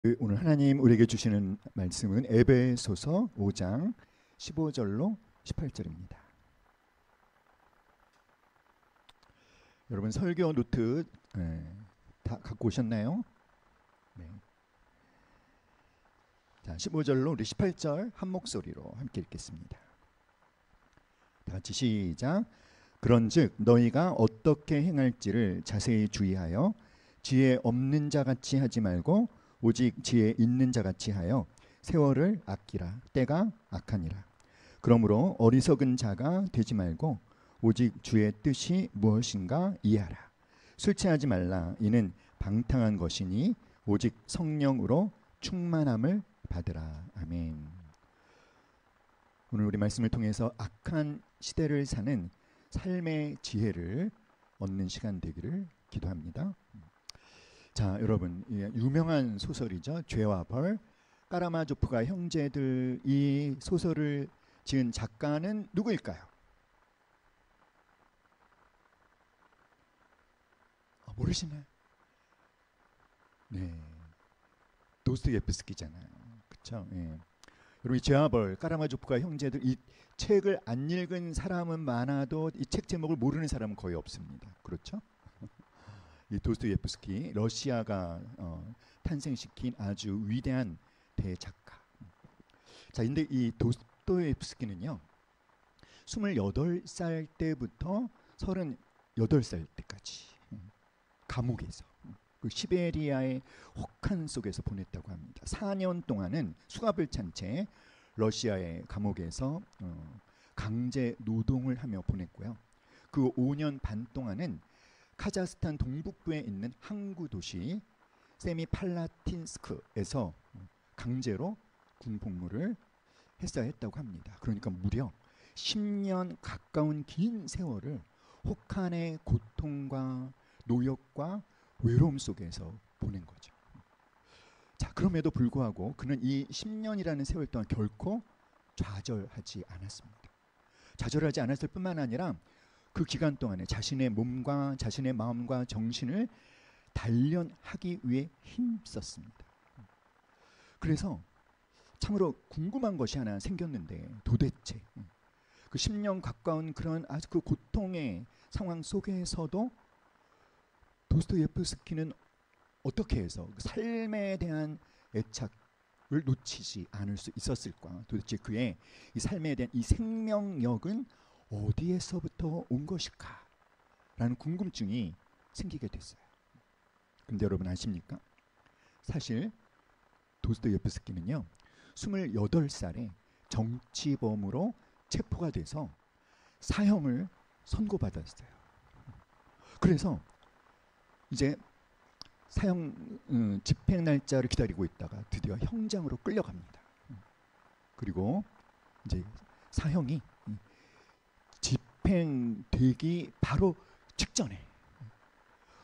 오늘 하나님 우리에게 주시는 말씀은 에베소서 5장 15절로 18절입니다. 여러분 설교 노트 다 갖고 오셨나요? 네. 자, 15절로 우리 18절 한 목소리로 함께 읽겠습니다. 다 같이 시작. 그런즉 너희가 어떻게 행할지를 자세히 주의하여 지혜 없는 자 같이 하지 말고 오직 지혜 있는 자 같이 하여 세월을 아끼라. 때가 악하니라. 그러므로 어리석은 자가 되지 말고 오직 주의 뜻이 무엇인가 이해하라. 술 취하지 말라. 이는 방탕한 것이니 오직 성령으로 충만함을 받으라. 아멘. 오늘 우리 말씀을 통해서 악한 시대를 사는 삶의 지혜를 얻는 시간 되기를 기도합니다. 자, 여러분, 유명한 소설이죠. 죄와 벌. 까라마조프가 형제들, 이 소설을 지은 작가는 누구일까요? 모르시나요? 네, 도스토옙스키잖아요. 그렇죠? 예. 여러분, 이 죄와 벌, 까라마조프가 형제들, 이 책을 안 읽은 사람은 많아도 이 책 제목을 모르는 사람은 거의 없습니다. 그렇죠? 이 도스토옙스키, 러시아가 탄생시킨 아주 위대한 대작가. 자, 근데 이 도스토옙스키는요, 28살 때부터 38살 때까지 감옥에서 그 시베리아의 혹한 속에서 보냈다고 합니다. 4년 동안은 수갑을 찬 채 러시아의 감옥에서 강제 노동을 하며 보냈고요. 그 5년 반 동안은 카자흐스탄 동북부에 있는 항구 도시 세미팔라틴스크에서 강제로 군복무를 했어야 했다고 합니다. 그러니까 무려 10년 가까운 긴 세월을 혹한의 고통과 노역과 외로움 속에서 보낸 거죠. 자, 그럼에도 불구하고 그는 이 10년이라는 세월 동안 결코 좌절하지 않았습니다. 좌절하지 않았을 뿐만 아니라 그 기간 동안에 자신의 몸과 자신의 마음과 정신을 단련하기 위해 힘썼습니다. 그래서 참으로 궁금한 것이 하나 생겼는데, 도대체 그 10년 가까운 그런 아주 그 고통의 상황 속에서도 도스토옙스키는 어떻게 해서 그 삶에 대한 애착을 놓치지 않을 수 있었을까? 도대체 그의 이 삶에 대한 이 생명력은 어디에서부터 온 것일까? 라는 궁금증이 생기게 됐어요. 근데 여러분 아십니까? 사실 도스토옙스키는요, 28살에 정치범으로 체포가 돼서 사형을 선고받았어요. 그래서 이제 사형 집행 날짜를 기다리고 있다가 드디어 형장으로 끌려갑니다. 그리고 이제 사형이 집행되기 바로 직전에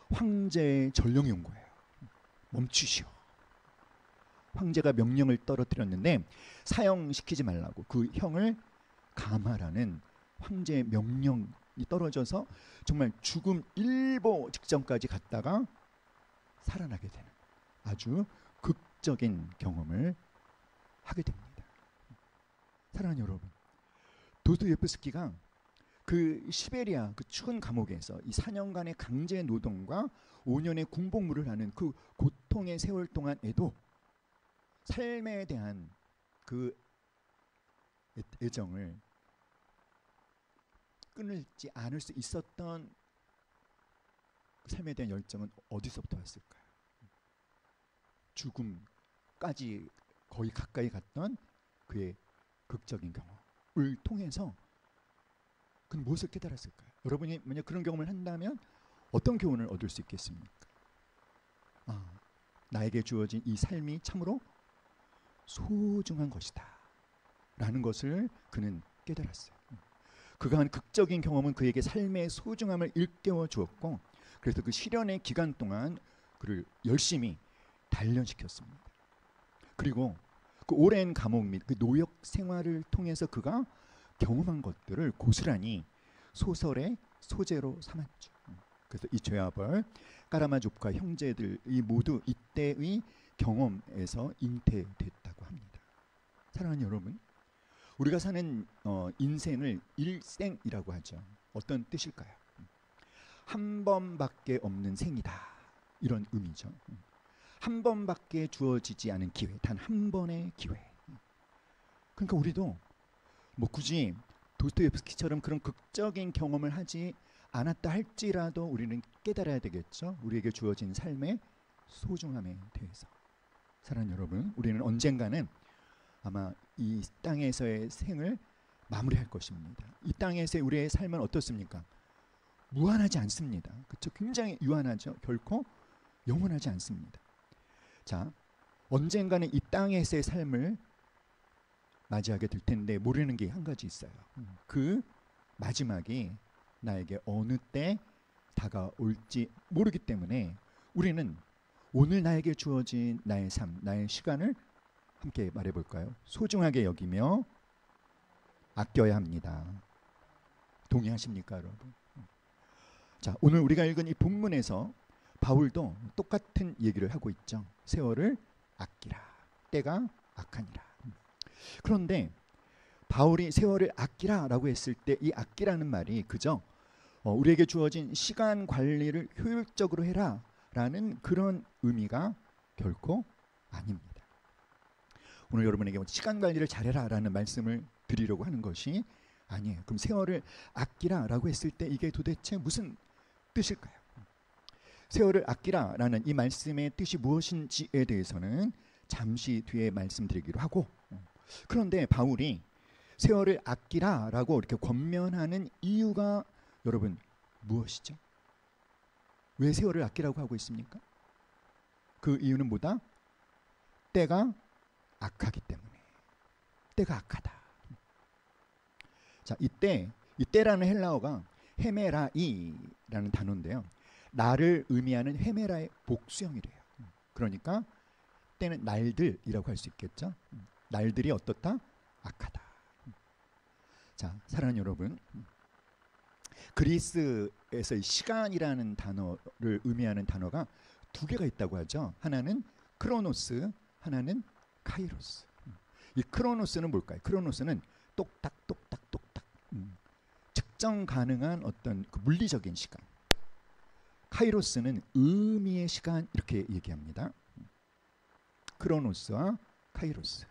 황제의 전령이 온 거예요. 멈추시오. 황제가 명령을 떨어뜨렸는데 사형시키지 말라고 그 형을 감하라는 황제의 명령이 떨어져서 정말 죽음 일보 직전까지 갔다가 살아나게 되는 아주 극적인 경험을 하게 됩니다. 사랑하는 여러분, 도스토옙스키가 그 시베리아 그 추운 감옥에서 이 4년간의 강제 노동과 5년의 군복무를 하는 그 고통의 세월 동안에도 삶에 대한 그 애정을 끊을지 않을 수 있었던 삶에 대한 열정은 어디서부터 왔을까요? 죽음까지 거의 가까이 갔던 그의 극적인 경험을 통해서 그는 무엇을 깨달았을까요? 여러분이 만약 그런 경험을 한다면 어떤 교훈을 얻을 수 있겠습니까? 나에게 주어진 이 삶이 참으로 소중한 것이다 라는 것을 그는 깨달았어요. 그가 한 극적인 경험은 그에게 삶의 소중함을 일깨워 주었고, 그래서 그 시련의 기간 동안 그를 열심히 단련시켰습니다. 그리고 그 오랜 감옥 및 그 노역 생활을 통해서 그가 경험한 것들을 고스란히 소설의 소재로 삼았죠. 그래서 이 죄와 벌, 까라마조프가 형제들이 모두 이때의 경험에서 잉태됐다고 합니다. 사랑하는 여러분, 우리가 사는 인생을 일생이라고 하죠. 어떤 뜻일까요? 한 번밖에 없는 생이다, 이런 의미죠. 한 번밖에 주어지지 않은 기회, 단 한 번의 기회. 그러니까 우리도 뭐 굳이 도스토옙스키처럼 그런 극적인 경험을 하지 않았다 할지라도 우리는 깨달아야 되겠죠. 우리에게 주어진 삶의 소중함에 대해서. 사랑하는 여러분, 우리는 언젠가는 아마 이 땅에서의 생을 마무리할 것입니다. 이 땅에서의 우리의 삶은 어떻습니까? 무한하지 않습니다. 그렇죠? 굉장히 유한하죠. 결코 영원하지 않습니다. 자, 언젠가는 이 땅에서의 삶을 맞이하게 될 텐데 모르는 게 한 가지 있어요. 그 마지막이 나에게 어느 때 다가올지 모르기 때문에 우리는 오늘 나에게 주어진 나의 삶, 나의 시간을 함께 말해볼까요? 소중하게 여기며 아껴야 합니다. 동의하십니까, 여러분? 자, 오늘 우리가 읽은 이 본문에서 바울도 똑같은 얘기를 하고 있죠. 세월을 아끼라. 때가 악하니라. 그런데 바울이 세월을 아끼라라고 했을 때 이 아끼라는 말이 그저 우리에게 주어진 시간 관리를 효율적으로 해라라는 그런 의미가 결코 아닙니다. 오늘 여러분에게 시간 관리를 잘해라라는 말씀을 드리려고 하는 것이 아니에요. 그럼 세월을 아끼라라고 했을 때 이게 도대체 무슨 뜻일까요? 세월을 아끼라라는 이 말씀의 뜻이 무엇인지에 대해서는 잠시 뒤에 말씀드리기로 하고, 그런데 바울이 세월을 아끼라라고 이렇게 권면하는 이유가 여러분 무엇이죠? 왜 세월을 아끼라고 하고 있습니까? 그 이유는 뭐다? 때가 악하기 때문에. 때가 악하다. 자, 이때라는 헬라어가 헤메라이라는 단어인데요. 날을 의미하는 헤메라의 복수형이래요. 그러니까 때는 날들이라고 할 수 있겠죠. 날들이 어떻다? 악하다. 자, 사랑하는 여러분, 그리스에서 시간이라는 단어를 의미하는 단어가 두 개가 있다고 하죠. 하나는 크로노스, 하나는 카이로스. 이 크로노스는 뭘까요? 크로노스는 똑딱똑딱똑딱 측정 가능한 어떤 그 물리적인 시간. 카이로스는 의미의 시간, 이렇게 얘기합니다. 크로노스와 카이로스.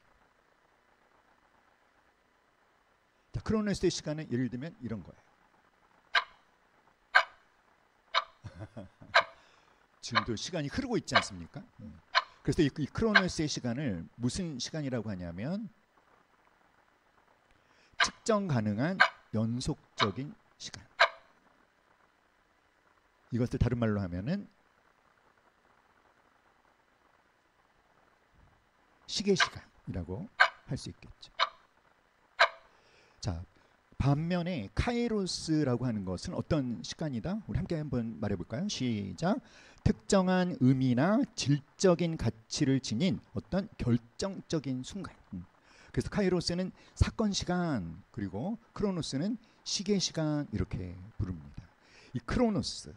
자, 크로노스의 시간은 예를 들면 이런 거예요. 지금도 시간이 흐르고 있지 않습니까? 그래서 이 크로노스의 시간을 무슨 시간이라고 하냐면 측정 가능한 연속적인 시간. 이것을 다른 말로 하면은 시계 시간이라고 할 수 있겠죠. 자, 반면에 카이로스라고 하는 것은 어떤 시간이다? 우리 함께 한번 말해볼까요? 시작. 특정한 의미나 질적인 가치를 지닌 어떤 결정적인 순간. 그래서 카이로스는 사건 시간, 그리고 크로노스는 시계 시간, 이렇게 부릅니다. 이 크로노스,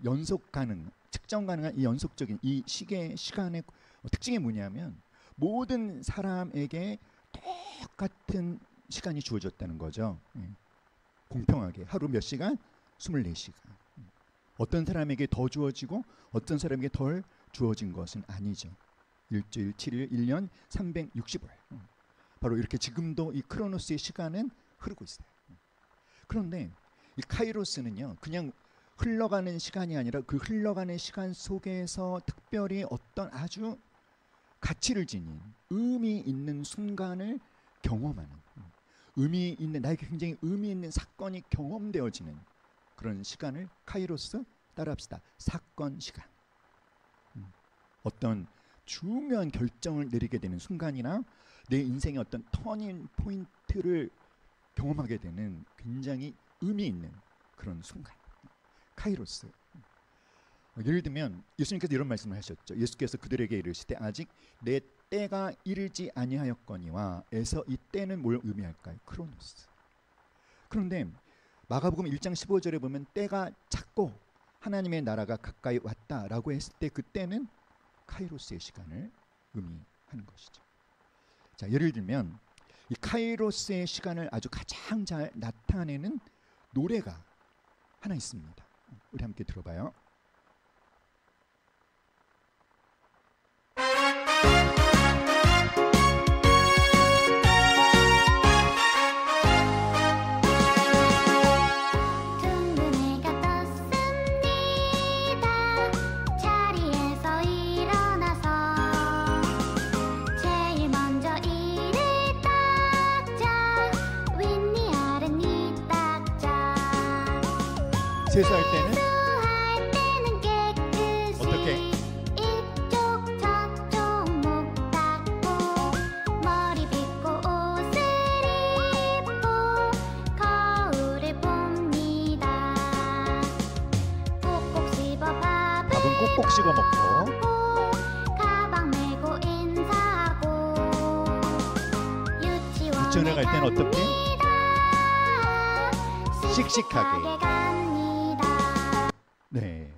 연속 가능, 측정 가능한 이 연속적인 이 시계 시간의 특징이 뭐냐면 모든 사람에게 똑같은 시간이 주어졌다는 거죠. 공평하게 하루 몇 시간? 24시간. 어떤 사람에게 더 주어지고 어떤 사람에게 덜 주어진 것은 아니죠. 일주일, 7일, 1년 365일. 바로 이렇게 지금도 이 크로노스의 시간은 흐르고 있어요. 그런데 이 카이로스는요, 그냥 흘러가는 시간이 아니라 그 흘러가는 시간 속에서 특별히 어떤 아주 가치를 지닌 의미 있는 순간을 경험하는, 의미 있는, 나에게 굉장히 의미 있는 사건이 경험되어지는 그런 시간을 카이로스, 따라합시다. 사건 시간. 어떤 중요한 결정을 내리게 되는 순간이나 내 인생의 어떤 터닝 포인트를 경험하게 되는 굉장히 의미 있는 그런 순간. 카이로스. 예를 들면 예수님께서 이런 말씀을 하셨죠. 예수께서 그들에게 이르시되 아직 내 때가 이르지 아니하였거니와 에서 이 때는 뭘 의미할까요? 크로노스. 그런데 마가복음 1장 15절에 보면 때가 찼고 하나님의 나라가 가까이 왔다라고 했을 때 그때는 카이로스의 시간을 의미하는 것이죠. 자, 예를 들면 이 카이로스의 시간을 아주 가장 잘 나타내는 노래가 하나 있습니다. 우리 함께 들어봐요. 세수할 때는 어떻게? 이쪽 저쪽 목 닦고 머리 빗고 옷을 입고 거울을 봅니다. 꼭꼭 씹어 밥은 꼭꼭 씹어 먹고 가방 메고 인사하고 유치원에 갈 때는 어떻게? 씩씩하게. 네,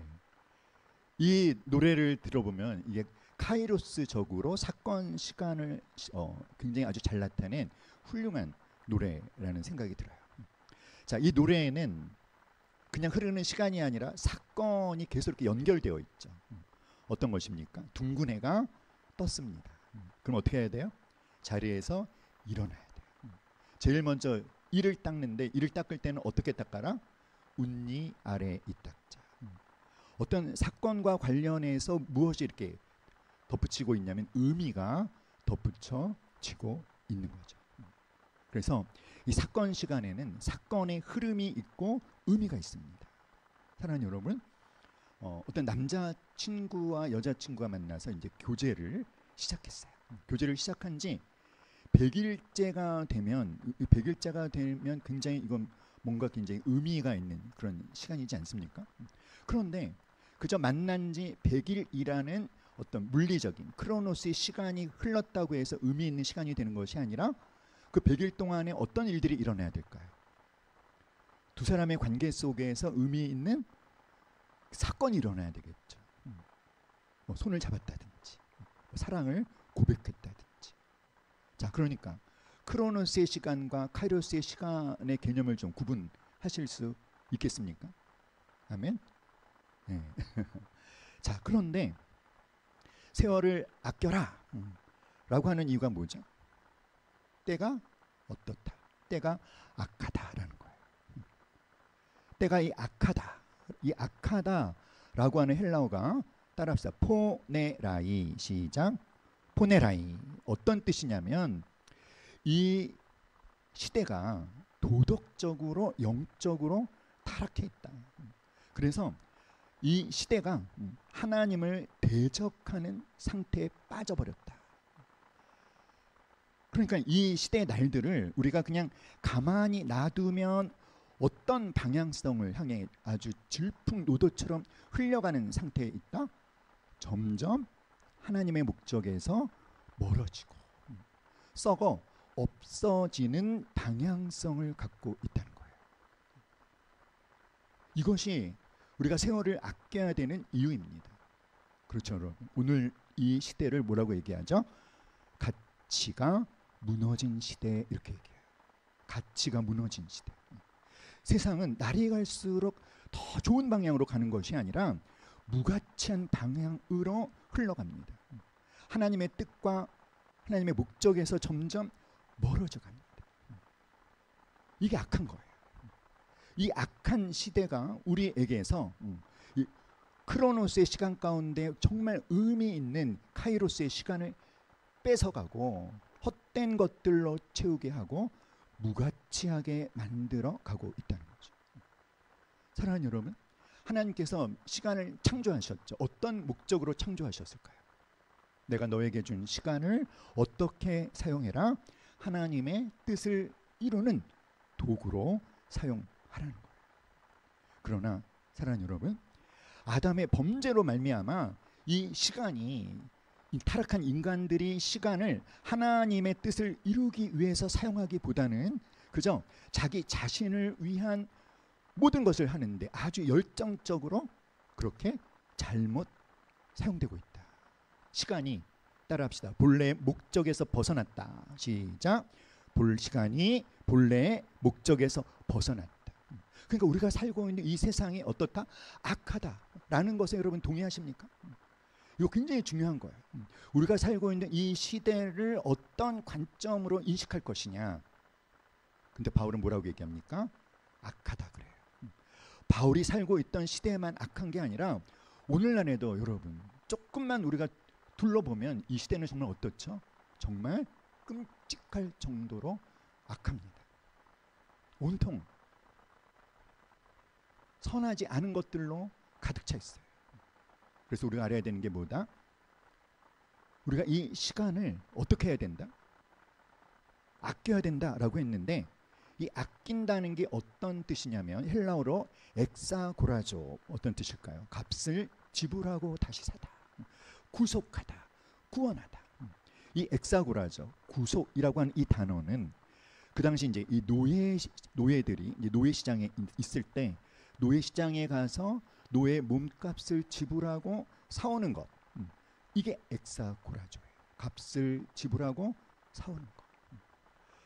이 노래를 들어보면 이게 카이로스적으로 사건 시간을 굉장히 아주 잘 나타낸 훌륭한 노래라는 생각이 들어요. 자, 이 노래에는 그냥 흐르는 시간이 아니라 사건이 계속 이렇게 연결되어 있죠. 어떤 것입니까? 둥근 해가 떴습니다. 그럼 어떻게 해야 돼요? 자리에서 일어나야 돼요. 제일 먼저 이를 닦는데, 이를 닦을 때는 어떻게 닦아라? 운니 아래 이 닦자. 어떤 사건과 관련해서 무엇이 이렇게 덧붙이고 있냐면 의미가 덧붙여지고 있는 거죠. 그래서 이 사건 시간에는 사건의 흐름이 있고 의미가 있습니다. 사랑하는 여러분, 어떤 남자친구와 여자친구가 만나서 이제 교제를 시작했어요. 교제를 시작한 지 100일째가 되면 굉장히 이건 뭔가 굉장히 의미가 있는 그런 시간이지 않습니까? 그런데 그저 만난 지 100일이라는 어떤 물리적인 크로노스의 시간이 흘렀다고 해서 의미 있는 시간이 되는 것이 아니라 그 100일 동안에 어떤 일들이 일어나야 될까요? 두 사람의 관계 속에서 의미 있는 사건이 일어나야 되겠죠. 뭐 손을 잡았다든지 사랑을 고백했다든지. 자, 그러니까 크로노스의 시간과 카이로스의 시간의 개념을 좀 구분하실 수 있겠습니까? 아멘. 네. 자, 그런데 세월을 아껴라 라고 하는 이유가 뭐죠? 때가 어떻다, 때가 악하다라는 거예요. 때가 이 악하다라고 하는 헬라어가 따라합시다. 포네라이. 시작. 포네라이. 어떤 뜻이냐면 이 시대가 도덕적으로 영적으로 타락해 있다. 그래서 이 시대가 하나님을 대적하는 상태에 빠져버렸다. 그러니까 이 시대의 날들을 우리가 그냥 가만히 놔두면 어떤 방향성을 향해 아주 질풍노도처럼 흘러가는 상태에 있다. 점점 하나님의 목적에서 멀어지고 썩어 없어지는 방향성을 갖고 있다는 거예요. 이것이 우리가 세월을 아껴야 되는 이유입니다. 그렇죠, 여러분. 오늘 이 시대를 뭐라고 얘기하죠? 가치가 무너진 시대, 이렇게 얘기해요. 가치가 무너진 시대. 세상은 날이 갈수록 더 좋은 방향으로 가는 것이 아니라 무가치한 방향으로 흘러갑니다. 하나님의 뜻과 하나님의 목적에서 점점 멀어져 갑니다. 이게 악한 거예요. 이 악한 시대가 우리에게서 이 크로노스의 시간 가운데 정말 의미 있는 카이로스의 시간을 뺏어가고 헛된 것들로 채우게 하고 무가치하게 만들어 가고 있다는 거죠. 사랑하는 여러분, 하나님께서 시간을 창조하셨죠. 어떤 목적으로 창조하셨을까요? 내가 너에게 준 시간을 어떻게 사용해라? 하나님의 뜻을 이루는 도구로 사용하라는 거예요. 그러나 사랑하는 여러분, 아담의 범죄로 말미암아 이 시간이, 이 타락한 인간들이 시간을 하나님의 뜻을 이루기 위해서 사용하기보다는 그저 자기 자신을 위한 모든 것을 하는데 아주 열정적으로 그렇게 잘못 사용되고 있다. 시간이 따라합시다. 본래의 목적에서 벗어났다. 시작. 볼 시간이 본래의 목적에서 벗어났다. 그러니까 우리가 살고 있는 이 세상이 어떻다? 악하다라는 것에 여러분 동의하십니까? 이거 굉장히 중요한 거예요. 우리가 살고 있는 이 시대를 어떤 관점으로 인식할 것이냐. 근데 바울은 뭐라고 얘기합니까? 악하다 그래요. 바울이 살고 있던 시대에만 악한 게 아니라 오늘날에도 여러분 조금만 우리가 둘러보면 이 시대는 정말 어떻죠? 정말 끔찍할 정도로 악합니다. 온통 선하지 않은 것들로 가득 차 있어요. 그래서 우리가 알아야 되는 게 뭐다? 우리가 이 시간을 어떻게 해야 된다? 아껴야 된다라고 했는데 이 아낀다는 게 어떤 뜻이냐면 헬라어로 엑사고라조. 어떤 뜻일까요? 값을 지불하고 다시 사다, 구속하다, 구원하다. 이 엑사고라조, 구속이라고 하는 이 단어는 그 당시 이제 이 노예들이 이제 노예 시장에 있을 때 노예 시장에 가서 노예 몸값을 지불하고 사오는 것, 이게 엑사고라조예요. 값을 지불하고 사오는 것.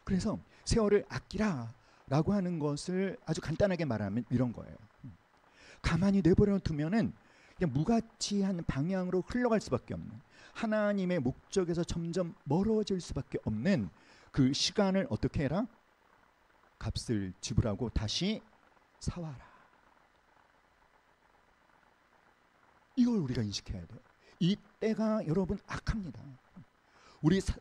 그래서 세월을 아끼라라고 하는 것을 아주 간단하게 말하면 이런 거예요. 가만히 내버려 두면은 그냥 무가치한 방향으로 흘러갈 수밖에 없는, 하나님의 목적에서 점점 멀어질 수밖에 없는 그 시간을 어떻게 해라? 값을 지불하고 다시 사와라. 이걸 우리가 인식해야 돼요. 이 때가 여러분 악합니다.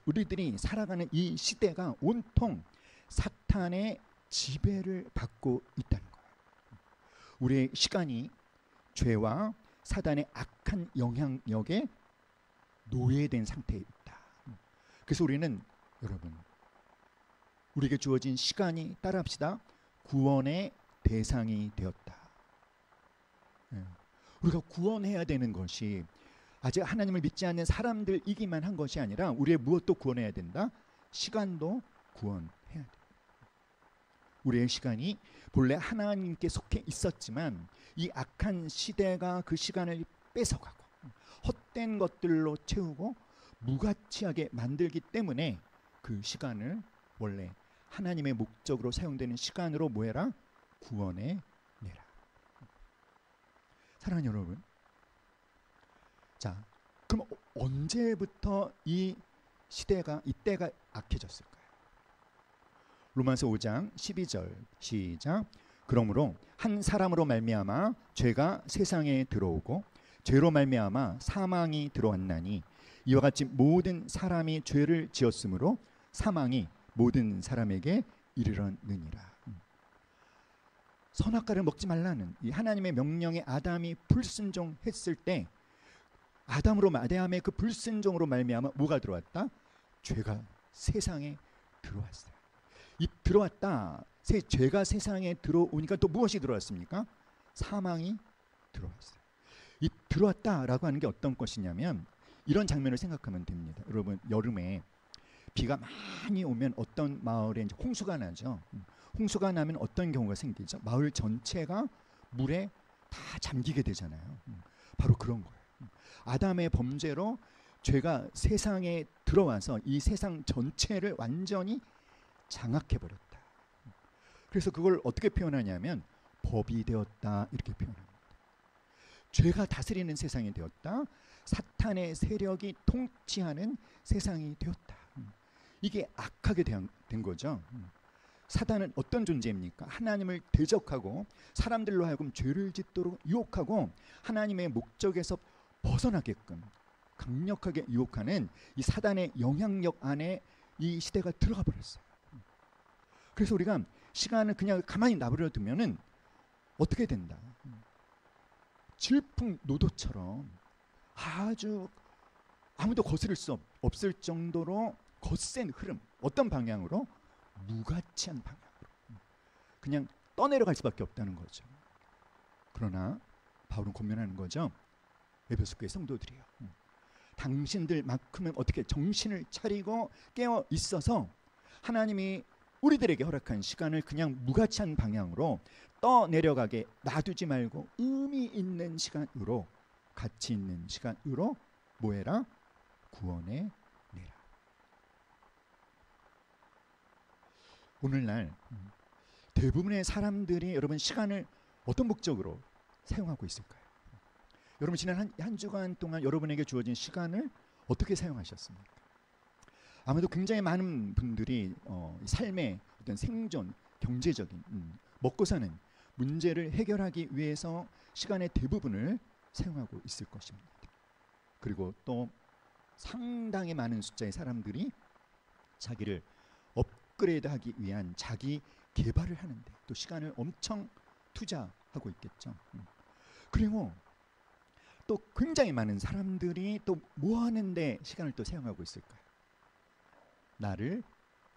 우리들이 살아가는 이 시대가 온통 사탄의 지배를 받고 있다는 거예요. 우리의 시간이 죄와 사단의 악한 영향력에 노예된 상태에 있다. 그래서 우리는 여러분 우리에게 주어진 시간이 따라합시다. 구원의 대상이 되었다. 우리가 구원해야 되는 것이 아직 하나님을 믿지 않는 사람들이기만 한 것이 아니라 우리의 무엇도 구원해야 된다? 시간도 구원해야 된다. 우리의 시간이 본래 하나님께 속해 있었지만 이 악한 시대가 그 시간을 뺏어가고 헛된 것들로 채우고 무가치하게 만들기 때문에 그 시간을 원래 하나님의 목적으로 사용되는 시간으로 뭐해라? 구원해 내라. 사랑하는 여러분, 자, 그럼 언제부터 이 시대가, 이때가 악해졌을까요? 로마서 5장 12절 시작. 그러므로 한 사람으로 말미암아 죄가 세상에 들어오고 죄로 말미암아 사망이 들어왔나니 이와 같이 모든 사람이 죄를 지었으므로 사망이 모든 사람에게 이르렀느니라. 선악과를 먹지 말라는 이 하나님의 명령에 아담이 불순종했을 때 아담의 그 불순종으로 말미암아 뭐가 들어왔다? 죄가 세상에 들어왔어요. 이 들어왔다. 죄가 세상에 들어오니까 또 무엇이 들어왔습니까? 사망이 들어왔어요. 이 들어왔다라고 하는 게 어떤 것이냐면 이런 장면을 생각하면 됩니다. 여러분 여름에 비가 많이 오면 어떤 마을에 이제 홍수가 나죠. 홍수가 나면 어떤 경우가 생기죠? 마을 전체가 물에 다 잠기게 되잖아요. 바로 그런 거예요. 아담의 범죄로 죄가 세상에 들어와서 이 세상 전체를 완전히 장악해버렸다. 그래서 그걸 어떻게 표현하냐면 법이 되었다 이렇게 표현합니다. 죄가 다스리는 세상이 되었다. 사탄의 세력이 통치하는 세상이 되었다. 이게 악하게 된 거죠. 사단은 어떤 존재입니까? 하나님을 대적하고 사람들로 하여금 죄를 짓도록 유혹하고 하나님의 목적에서 벗어나게끔 강력하게 유혹하는 이 사단의 영향력 안에 이 시대가 들어가 버렸어요. 그래서 우리가 시간을 그냥 가만히 놔버려 두면은 어떻게 된다? 질풍노도처럼 아주 아무도 거스를 수 없을 정도로 거센 흐름, 어떤 방향으로? 무가치한 방향으로 그냥 떠내려갈 수밖에 없다는 거죠. 그러나 바울은 권면하는 거죠. 에베소 교회 성도들이요, 당신들만큼은 어떻게 정신을 차리고 깨어 있어서 하나님이 우리들에게 허락한 시간을 그냥 무가치한 방향으로 떠내려가게 놔두지 말고 의미 있는 시간으로, 가치 있는 시간으로 뭐해라? 구원해 내라. 오늘날 대부분의 사람들이 여러분 시간을 어떤 목적으로 사용하고 있을까요? 여러분 지난 한 주간 동안 여러분에게 주어진 시간을 어떻게 사용하셨습니까? 아마도 굉장히 많은 분들이 삶의 어떤 생존, 경제적인 먹고 사는 문제를 해결하기 위해서 시간의 대부분을 사용하고 있을 것입니다. 그리고 또 상당히 많은 숫자의 사람들이 자기를 업그레이드하기 위한 자기 개발을 하는데 또 시간을 엄청 투자하고 있겠죠. 그리고 또 굉장히 많은 사람들이 또 뭐 하는데 시간을 또 사용하고 있을까요? 나를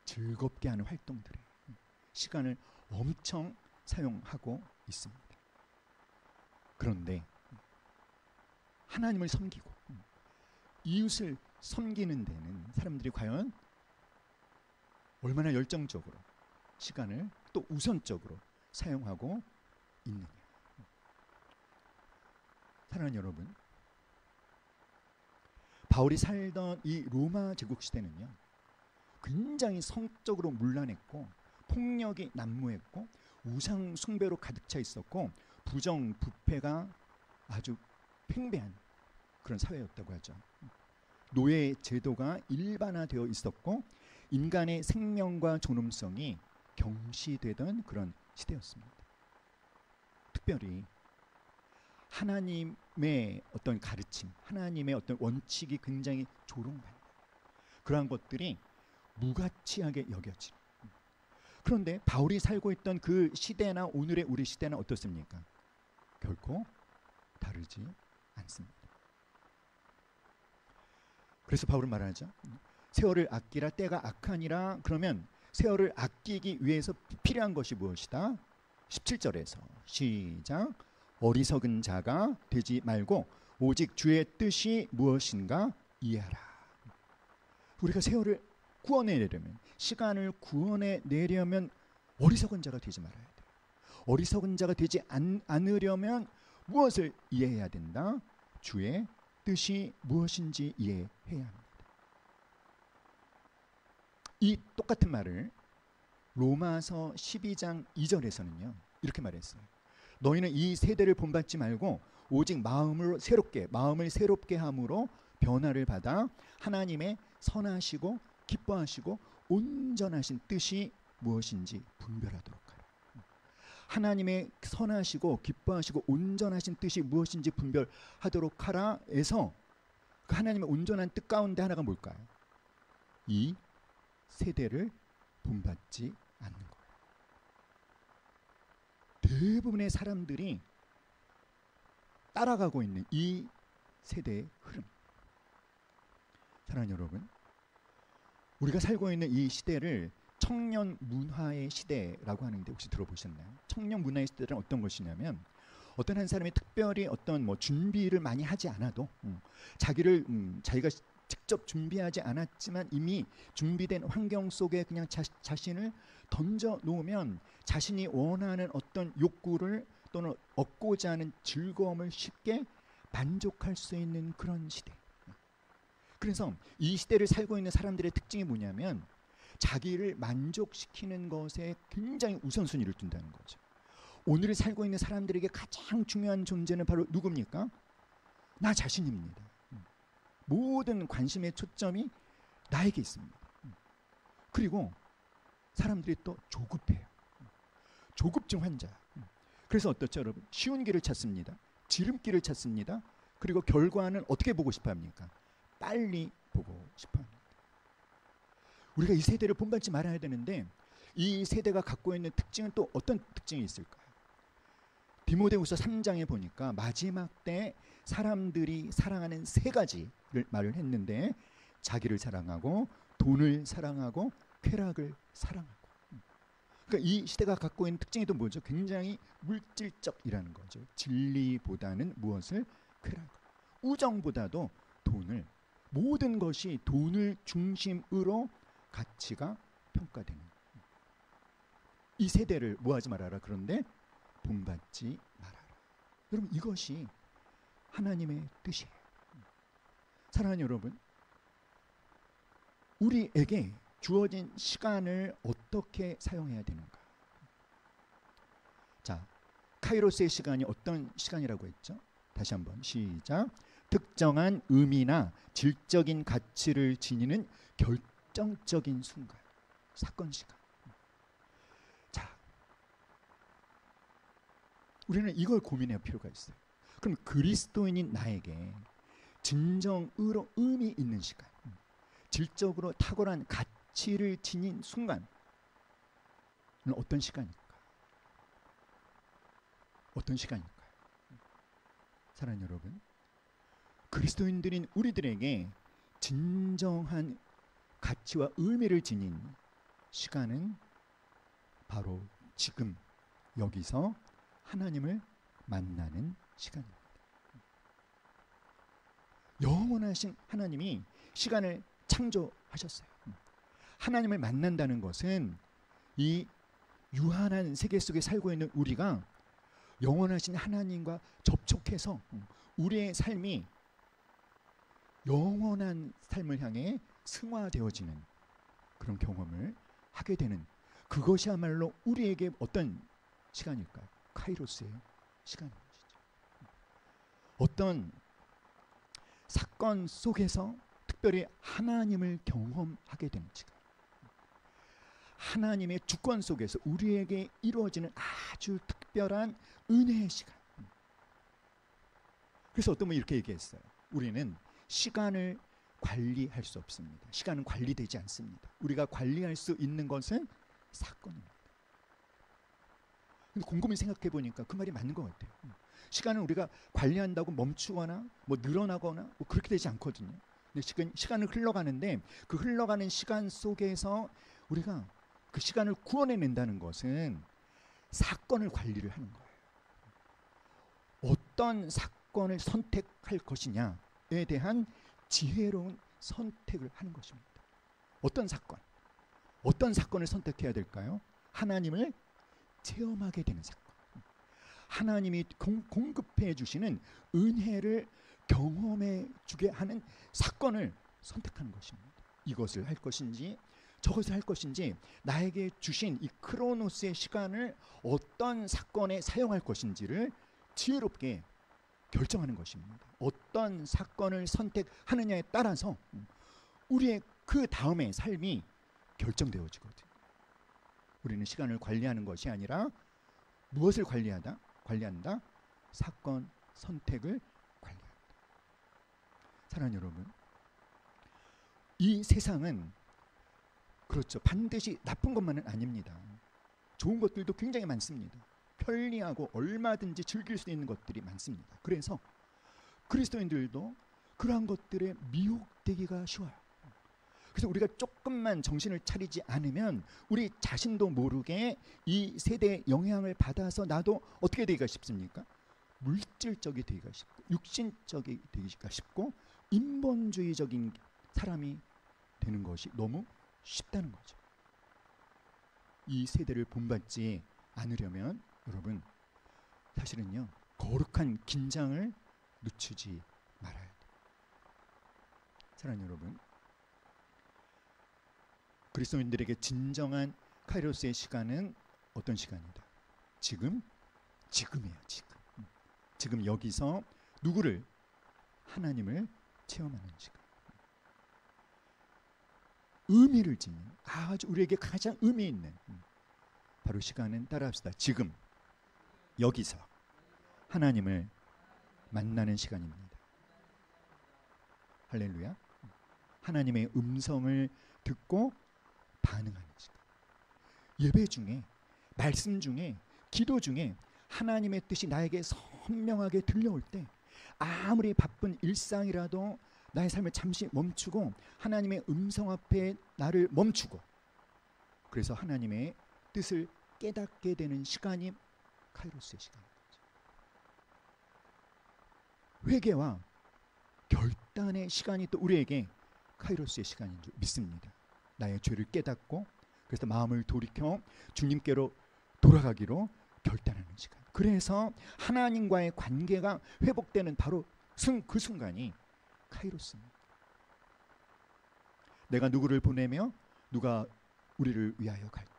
즐겁게 하는 활동들에 시간을 엄청 사용하고 있습니다. 그런데 하나님을 섬기고 이웃을 섬기는 데는 사람들이 과연 얼마나 열정적으로 시간을 또 우선적으로 사용하고 있느냐. 사랑하는 여러분, 바울이 살던 이 로마 제국 시대는요 굉장히 성적으로 문란했고 폭력이 난무했고 우상 숭배로 가득 차 있었고 부정부패가 아주 팽배한 그런 사회였다고 하죠. 노예 제도가 일반화되어 있었고 인간의 생명과 존엄성이 경시되던 그런 시대였습니다. 특별히 하나님의 어떤 가르침, 하나님의 어떤 원칙이 굉장히 조롱받는 그러한 것들이 무가치하게 여겨지는. 그런데 바울이 살고 있던 그 시대나 오늘의 우리 시대는 어떻습니까? 결코 다르지 않습니다. 그래서 바울은 말하죠. 세월을 아끼라 때가 악하니라. 그러면 세월을 아끼기 위해서 필요한 것이 무엇이다? 17절에서 시작. 어리석은 자가 되지 말고 오직 주의 뜻이 무엇인가 이해하라. 우리가 세월을 구원해내려면, 시간을 구원해내려면 어리석은 자가 되지 말아야 돼요. 어리석은 자가 되지 않으려면 무엇을 이해해야 된다? 주의 뜻이 무엇인지 이해해야 합니다. 이 똑같은 말을 로마서 12장 2절에서는요 이렇게 말했어요. 너희는 이 세대를 본받지 말고 오직 마음을 새롭게 함으로 변화를 받아 하나님의 선하시고 기뻐하시고 온전하신 뜻이 무엇인지 분별하도록 하라. 하나님의 선하시고 기뻐하시고 온전하신 뜻이 무엇인지 분별하도록 하라에서 그 하나님의 온전한 뜻 가운데 하나가 뭘까요? 이 세대를 본받지 않는 거예요. 대부분의 사람들이 따라가고 있는 이 세대의 흐름. 사랑하는 여러분, 우리가 살고 있는 이 시대를 청년 문화의 시대라고 하는데 혹시 들어보셨나요? 청년 문화의 시대는 어떤 것이냐면 어떤 한 사람이 특별히 어떤 준비를 많이 하지 않아도 자기가 직접 준비하지 않았지만 이미 준비된 환경 속에 그냥 자신을 던져 놓으면 자신이 원하는 어떤 욕구를 또는 얻고자 하는 즐거움을 쉽게 만족할 수 있는 그런 시대. 그래서 이 시대를 살고 있는 사람들의 특징이 뭐냐면 자기를 만족시키는 것에 굉장히 우선순위를 둔다는 거죠. 오늘 살고 있는 사람들에게 가장 중요한 존재는 바로 누굽니까? 나 자신입니다. 모든 관심의 초점이 나에게 있습니다. 그리고 사람들이 또 조급해요. 조급증 환자. 그래서 어떻죠, 여러분? 쉬운 길을 찾습니다. 지름길을 찾습니다. 그리고 결과는 어떻게 보고 싶어 합니까? 빨리 보고 싶어 합니다. 우리가 이 세대를 본받지 말아야 되는데 이 세대가 갖고 있는 특징은 또 어떤 특징이 있을까요? 디모데후서 3장에 보니까 마지막 때 사람들이 사랑하는 세 가지를 말을 했는데 자기를 사랑하고 돈을 사랑하고 쾌락을 사랑하고. 그러니까 이 시대가 갖고 있는 특징이 또 뭐죠? 굉장히 물질적이라는 거죠. 진리보다는 무엇을? 쾌락. 우정보다도 돈을. 모든 것이 돈을 중심으로 가치가 평가되는. 이 세대를 뭐하지 말아라. 그런데 본받지 말아라. 여러분 이것이 하나님의 뜻이에요. 사랑하는 여러분, 우리에게 주어진 시간을 어떻게 사용해야 되는가? 자, 카이로스의 시간이 어떤 시간이라고 했죠? 다시 한번 시작. 특정한 의미나 질적인 가치를 지니는 결정적인 순간, 사건 시간. 자, 우리는 이걸 고민할 필요가 있어요. 그럼 그리스도인인 나에게 진정으로 의미 있는 시간, 질적으로 탁월한 가치를 지닌 순간은 어떤 시간일까? 어떤 시간일까요? 사랑하는 여러분, 그리스도인들인 우리들에게 진정한 가치와 의미를 지닌 시간은 바로 지금 여기서 하나님을 만나는 시간입니다. 영원하신 하나님이 시간을 창조하셨어요. 하나님을 만난다는 것은 이 유한한 세계 속에 살고 있는 우리가 영원하신 하나님과 접촉해서 우리의 삶이 영원한 삶을 향해 승화되어지는 그런 경험을 하게 되는, 그것이야말로 우리에게 어떤 시간일까요? 카이로스의 시간인 것이죠. 어떤 사건 속에서 특별히 하나님을 경험하게 되는 시간, 하나님의 주권 속에서 우리에게 이루어지는 아주 특별한 은혜의 시간. 그래서 어떤 분이 이렇게 얘기했어요. 우리는 시간을 관리할 수 없습니다. 시간은 관리되지 않습니다. 우리가 관리할 수 있는 것은 사건입니다. 근데 곰곰이 생각해 보니까 그 말이 맞는 것 같아요. 시간은 우리가 관리한다고 멈추거나 뭐 늘어나거나 뭐 그렇게 되지 않거든요. 근데 시간을 흘러가는데 그 흘러가는 시간 속에서 우리가 그 시간을 구원해낸다는 것은 사건을 관리를 하는 거예요. 어떤 사건을 선택할 것이냐에 대한 지혜로운 선택을 하는 것입니다. 어떤 사건을 선택해야 될까요? 하나님을 체험하게 되는 사건, 하나님이 공급해 주시는 은혜를 경험해 주게 하는 사건을 선택하는 것입니다. 이것을 할 것인지 저것을 할 것인지, 나에게 주신 이 크로노스의 시간을 어떤 사건에 사용할 것인지를 지혜롭게 결정하는 것입니다. 어떤 사건을 선택하느냐에 따라서 우리의 그 다음의 삶이 결정되어지거든요. 우리는 시간을 관리하는 것이 아니라 무엇을 관리한다? 사건 선택을 관리한다. 사랑하는 여러분, 이 세상은 그렇죠, 반드시 나쁜 것만은 아닙니다. 좋은 것들도 굉장히 많습니다. 편리하고 얼마든지 즐길 수 있는 것들이 많습니다. 그래서 그리스도인들도 그러한 것들에 미혹되기가 쉬워요. 그래서 우리가 조금만 정신을 차리지 않으면 우리 자신도 모르게 이 세대의 영향을 받아서 나도 어떻게 되기가 쉽습니까? 물질적이 되기가 쉽고, 육신적이 되기가 쉽고, 인본주의적인 사람이 되는 것이 너무 쉽다는 거죠. 이 세대를 본받지 않으려면 여러분, 사실은요, 거룩한 긴장을 늦추지 말아야 돼요. 사랑하는 여러분, 그리스도인들에게 진정한 카이로스의 시간은 어떤 시간이다? 지금이에요. 지금 여기서 누구를? 하나님을 체험하는 시간. 의미를 지닌, 아주 우리에게 가장 의미 있는 바로 시간은, 따라합시다. 지금 여기서 하나님을 만나는 시간입니다. 할렐루야. 하나님의 음성을 듣고 반응하는 시간. 예배 중에, 말씀 중에, 기도 중에 하나님의 뜻이 나에게 선명하게 들려올 때, 아무리 바쁜 일상이라도 나의 삶을 잠시 멈추고 하나님의 음성 앞에 나를 멈추고, 그래서 하나님의 뜻을 깨닫게 되는 시간이 카이로스의 시간입니다. 회개와 결단의 시간이 또 우리에게 카이로스의 시간인 줄 믿습니다. 나의 죄를 깨닫고 그래서 마음을 돌이켜 주님께로 돌아가기로 결단하는 시간. 그래서 하나님과의 관계가 회복되는 바로 그 순간이 카이로스입니다. 내가 누구를 보내며 누가 우리를 위하여 갈고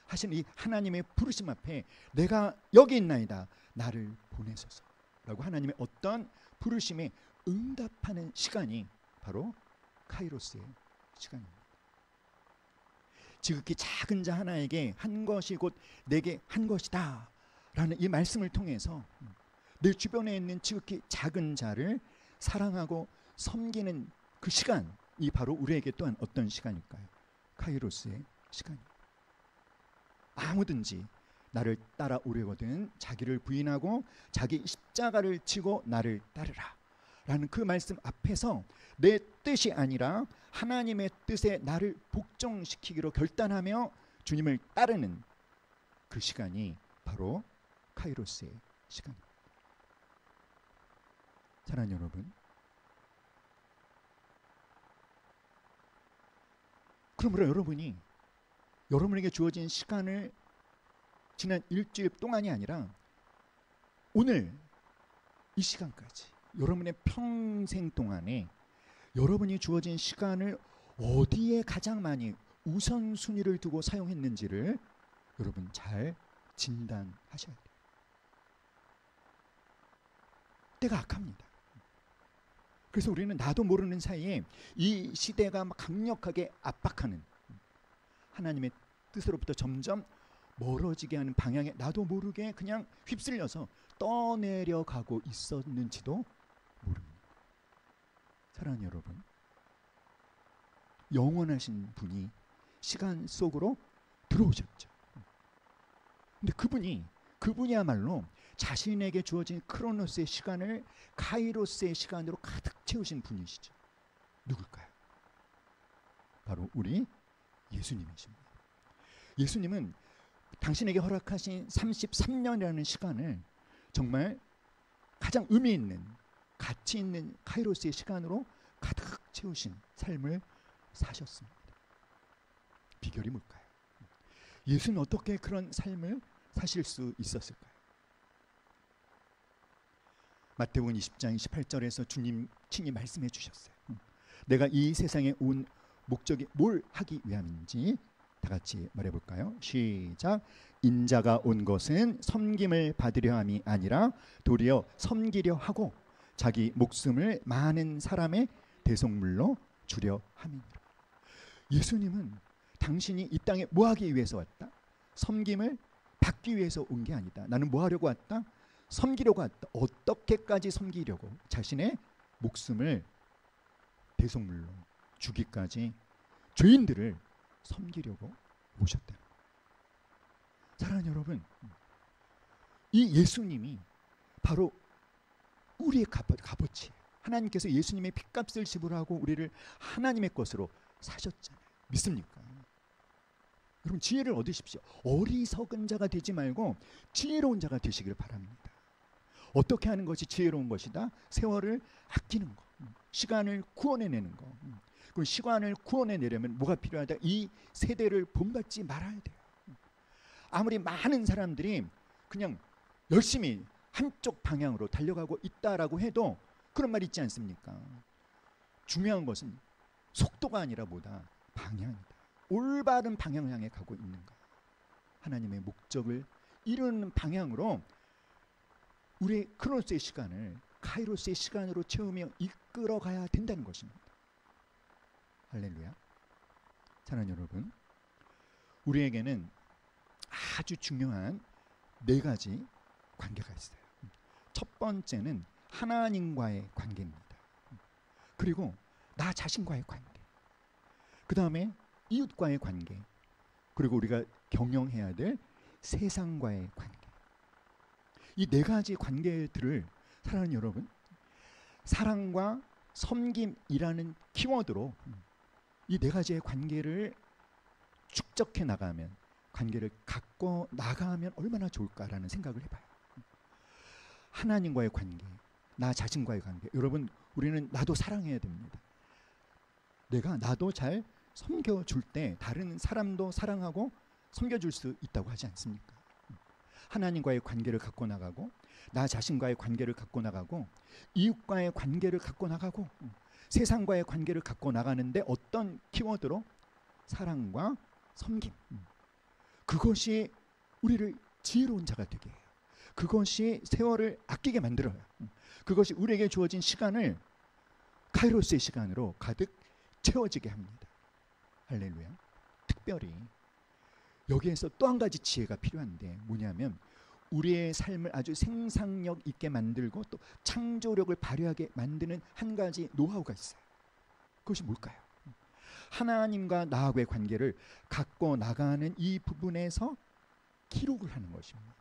하신 이 하나님의 부르심 앞에 내가 여기 있나이다 나를 보내소서라고 하나님의 어떤 부르심에 응답하는 시간이 바로 카이로스의 시간입니다. 지극히 작은 자 하나에게 한 것이 곧 내게 한 것이다 라는 이 말씀을 통해서 내 주변에 있는 지극히 작은 자를 사랑하고 섬기는 그 시간이 바로 우리에게 또한 어떤 시간일까요? 카이로스의 시간입니다. 아무든지 나를 따라오려거든 자기를 부인하고 자기 십자가를 지고 나를 따르라 라는 그 말씀 앞에서 내 뜻이 아니라 하나님의 뜻에 나를 복종시키기로 결단하며 주님을 따르는 그 시간이 바로 카이로스의 시간입니다. 사랑하는 여러분, 그러므로 여러분에게 주어진 시간을 지난 일주일 동안이 아니라 오늘 이 시간까지 여러분의 평생 동안에 여러분이 주어진 시간을 어디에 가장 많이 우선순위를 두고 사용했는지를 여러분 잘 진단하셔야 돼요. 때가 악합니다. 그래서 우리는 나도 모르는 사이에 이 시대가 막 강력하게 압박하는 하나님의 뜻으로부터 점점 멀어지게 하는 방향에 나도 모르게 그냥 휩쓸려서 떠내려가고 있었는지도 모릅니다. 사랑하는 여러분, 영원하신 분이 시간 속으로 들어오셨죠. 근데 그분이야말로 자신에게 주어진 크로노스의 시간을 카이로스의 시간으로 가득 채우신 분이시죠. 누굴까요? 바로 우리 예수님이십니다. 예수님은 당신에게 허락하신 33년이라는 시간을 정말 가장 의미 있는 가치 있는 카이로스의 시간으로 가득 채우신 삶을 사셨습니다. 비결이 뭘까요? 예수는 어떻게 그런 삶을 사실 수 있었을까요? 마태복음 20장 28절에서 주님 친히 말씀해 주셨어요. 내가 이 세상에 온 목적이 뭘 하기 위함인지 다 같이 말해볼까요? 시작. 인자가 온 것은 섬김을 받으려 함이 아니라 도리어 섬기려 하고 자기 목숨을 많은 사람의 대속물로 주려 함이니라. 예수님은 당신이 이 땅에 뭐 하기 위해서 왔다? 섬김을 받기 위해서 온 게 아니다. 나는 뭐 하려고 왔다? 섬기려고 왔다. 어떻게까지 섬기려고? 자신의 목숨을 대속물로 주기까지 죄인들을 섬기려고 오셨다. 사랑하는 여러분, 이 예수님이 바로 우리의 값어치예요. 하나님께서 예수님의 핏값을 지불하고 우리를 하나님의 것으로 사셨잖아요. 믿습니까? 여러분 지혜를 얻으십시오. 어리석은 자가 되지 말고 지혜로운 자가 되시기를 바랍니다. 어떻게 하는 것이 지혜로운 것이다? 세월을 아끼는 것, 시간을 구원해내는 것. 그 시간을 구원해내려면 뭐가 필요하다? 이 세대를 본받지 말아야 돼요. 아무리 많은 사람들이 그냥 열심히 한쪽 방향으로 달려가고 있다라고 해도 그런 말 있지 않습니까? 중요한 것은 속도가 아니라 뭐다? 방향이다. 올바른 방향을 향해 가고 있는가? 하나님의 목적을 이루는 방향으로 우리의 크로노스의 시간을 카이로스의 시간으로 채우며 이끌어가야 된다는 것입니다. 할렐루야. 사랑하는 여러분, 우리에게는 아주 중요한 네 가지 관계가 있어요. 첫 번째는 하나님과의 관계입니다. 그리고 나 자신과의 관계, 그 다음에 이웃과의 관계, 그리고 우리가 경영해야 될 세상과의 관계. 이 네 가지 관계들을 사랑하는 여러분, 사랑과 섬김이라는 키워드로 이 네 가지의 관계를 축적해 나가면, 관계를 갖고 나가면 얼마나 좋을까라는 생각을 해봐요. 하나님과의 관계, 나 자신과의 관계. 여러분, 우리는 나도 사랑해야 됩니다. 내가 나도 잘 섬겨줄 때 다른 사람도 사랑하고 섬겨줄 수 있다고 하지 않습니까? 하나님과의 관계를 갖고 나가고, 나 자신과의 관계를 갖고 나가고, 이웃과의 관계를 갖고 나가고, 세상과의 관계를 갖고 나가는데 어떤 키워드로? 사랑과 섬김. 그것이 우리를 지혜로운 자가 되게 해요. 그것이 세월을 아끼게 만들어요. 그것이 우리에게 주어진 시간을 카이로스의 시간으로 가득 채워지게 합니다. 할렐루야. 특별히 여기에서 또 한 가지 지혜가 필요한데 뭐냐면 우리의 삶을 아주 생산력 있게 만들고 또 창조력을 발휘하게 만드는 한 가지 노하우가 있어요. 그것이 뭘까요? 하나님과 나하고의 관계를 갖고 나가는 이 부분에서 기록을 하는 것입니다.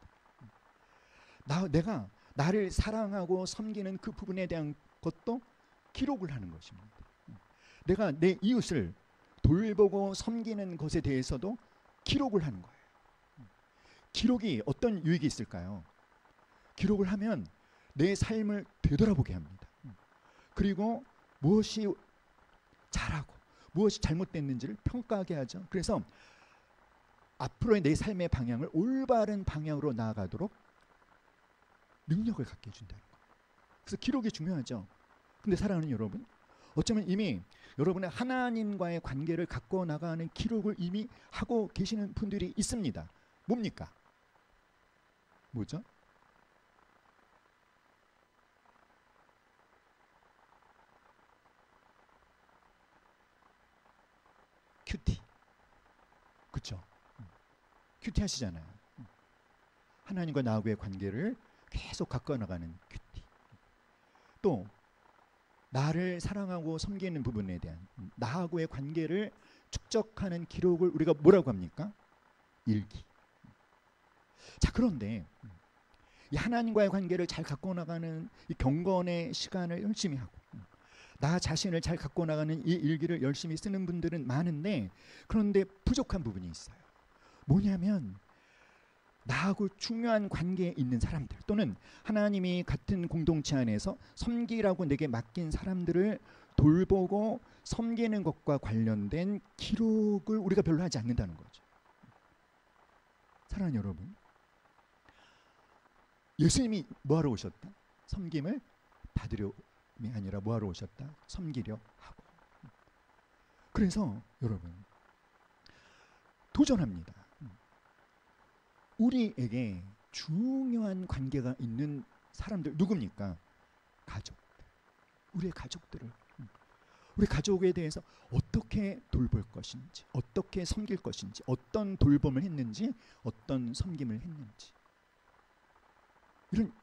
내가 나를 사랑하고 섬기는 그 부분에 대한 것도 기록을 하는 것입니다. 내가 내 이웃을 돌보고 섬기는 것에 대해서도 기록을 하는 거예요. 기록이 어떤 유익이 있을까요? 기록을 하면 내 삶을 되돌아보게 합니다. 그리고 무엇이 잘하고 무엇이 잘못됐는지를 평가하게 하죠. 그래서 앞으로의 내 삶의 방향을 올바른 방향으로 나아가도록 능력을 갖게 해준다는 거예요. 그래서 기록이 중요하죠. 근데 사랑하는 여러분, 어쩌면 이미 여러분의 하나님과의 관계를 갖고 나가는 기록을 이미 하고 계시는 분들이 있습니다. 뭡니까? 뭐죠? 큐티. 그렇죠? 큐티 하시잖아요. 하나님과 나하고의 관계를 계속 갖고 나가는 큐티. 또 나를 사랑하고 섬기는 부분에 대한 나하고의 관계를 축적하는 기록을 우리가 뭐라고 합니까? 일기. 자, 그런데 이 하나님과의 관계를 잘 갖고 나가는 이 경건의 시간을 열심히 하고 나 자신을 잘 갖고 나가는 이 일기를 열심히 쓰는 분들은 많은데, 그런데 부족한 부분이 있어요. 뭐냐면 나하고 중요한 관계에 있는 사람들 또는 하나님이 같은 공동체 안에서 섬기라고 내게 맡긴 사람들을 돌보고 섬기는 것과 관련된 기록을 우리가 별로 하지 않는다는 거죠. 사랑하는 여러분, 예수님이 뭐하러 오셨다? 섬김을 받으려이 아니라 뭐하러 오셨다? 섬기려 하고. 그래서 여러분 도전합니다. 우리에게 중요한 관계가 있는 사람들 누굽니까? 가족들. 우리의 가족들을, 우리 가족에 대해서 어떻게 돌볼 것인지, 어떻게 섬길 것인지, 어떤 돌봄을 했는지, 어떤 섬김을 했는지, 이런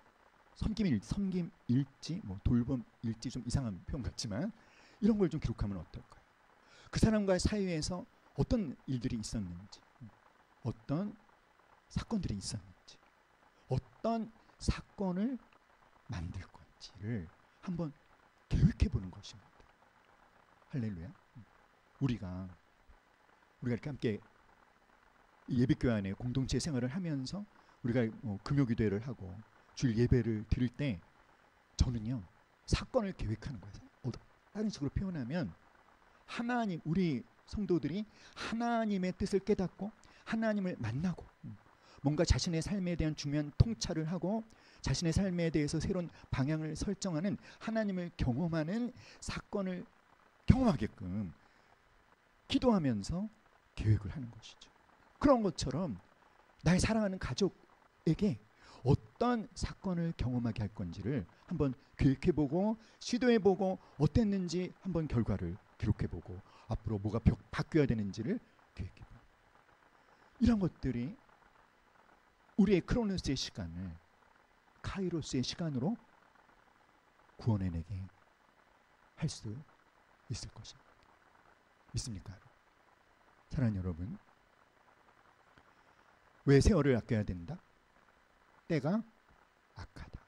섬김일지 뭐 돌봄일지 좀 이상한 표현 같지만 이런 걸 좀 기록하면 어떨까요? 그 사람과의 사이에서 어떤 일들이 있었는지, 어떤 사건들이 있었는지, 어떤 사건을 만들 건지를 한번 계획해 보는 것입니다. 할렐루야. 우리가 이렇게 함께 예비교회 안에 공동체 생활을 하면서 우리가 금요기도회를 하고 주일 예배를 드릴 때 저는요 사건을 계획하는 거예요. 다른 식으로 표현하면 하나님, 우리 성도들이 하나님의 뜻을 깨닫고 하나님을 만나고 뭔가 자신의 삶에 대한 중요한 통찰을 하고 자신의 삶에 대해서 새로운 방향을 설정하는 하나님을 경험하는 사건을 경험하게끔 기도하면서 계획을 하는 것이죠. 그런 것처럼 나의 사랑하는 가족에게 어떤 사건을 경험하게 할 건지를 한번 계획해보고 시도해보고 어땠는지 한번 결과를 기록해보고 앞으로 뭐가 바뀌어야 되는지를 계획해보고, 이런 것들이 우리의 크로노스의 시간을 카이로스의 시간으로 구원해내게 할 수 있을 것입니다. 믿습니까? 사랑하는 여러분, 왜 세월을 아껴야 된다? 때가 악하다.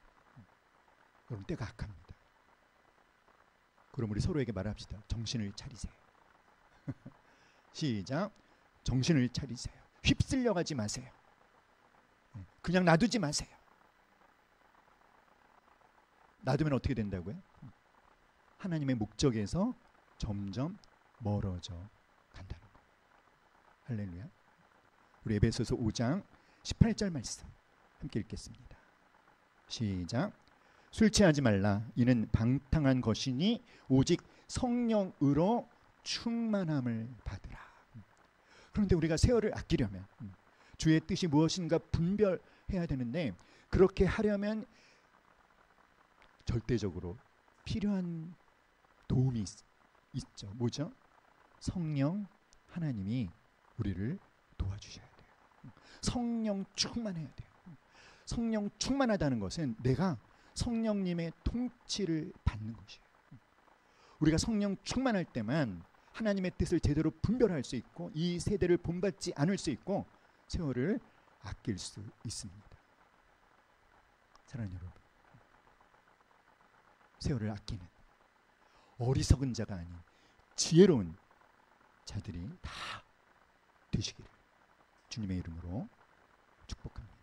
여러분, 때가 악합니다. 그럼 우리 서로에게 말합시다. 정신을 차리세요. 시작. 정신을 차리세요. 휩쓸려 가지 마세요. 그냥 놔두지 마세요. 놔두면 어떻게 된다고요? 하나님의 목적에서 점점 멀어져 간다는 거예요. 할렐루야. 우리 에베소서 5장 18절 말씀 함께 읽겠습니다. 시작. 술 취하지 말라. 이는 방탕한 것이니 오직 성령으로 충만함을 받으라. 그런데 우리가 세월을 아끼려면 주의 뜻이 무엇인가 분별해야 되는데, 그렇게 하려면 절대적으로 필요한 도움이 있죠. 뭐죠? 성령 하나님이 우리를 도와주셔야 돼요. 성령 충만해야 돼요. 성령 충만하다는 것은 내가 성령님의 통치를 받는 것이에요. 우리가 성령 충만할 때만 하나님의 뜻을 제대로 분별할 수 있고, 이 세대를 본받지 않을 수 있고, 세월을 아낄 수 있습니다. 사랑하는 여러분, 세월을 아끼는 어리석은 자가 아닌 지혜로운 자들이 다 되시기를 주님의 이름으로 축복합니다.